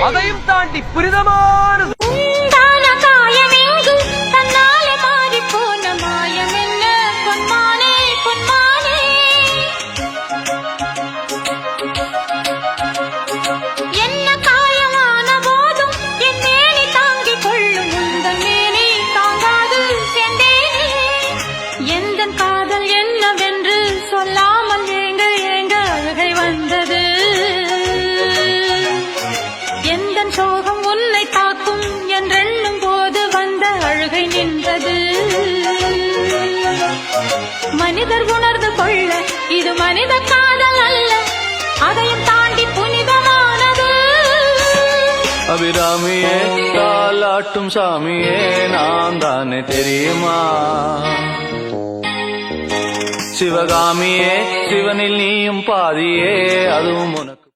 அதையும் தாண்டி புனிதமானது. சோகம் உன்னை தாக்கும் என்றெண்ணும் போது வந்த அழுகை நின்றது. மனிதர் உணர்ந்து கொள்ள இது மனித காதல் அல்ல, அதையும் தாண்டி புனிதமானது. அபிராமியே தாலாட்டும் சாமியே நான் தானே தெரியுமா? சிவகாமியே சிவனில் நீயும் பாதியே அதுவும் உனக்கு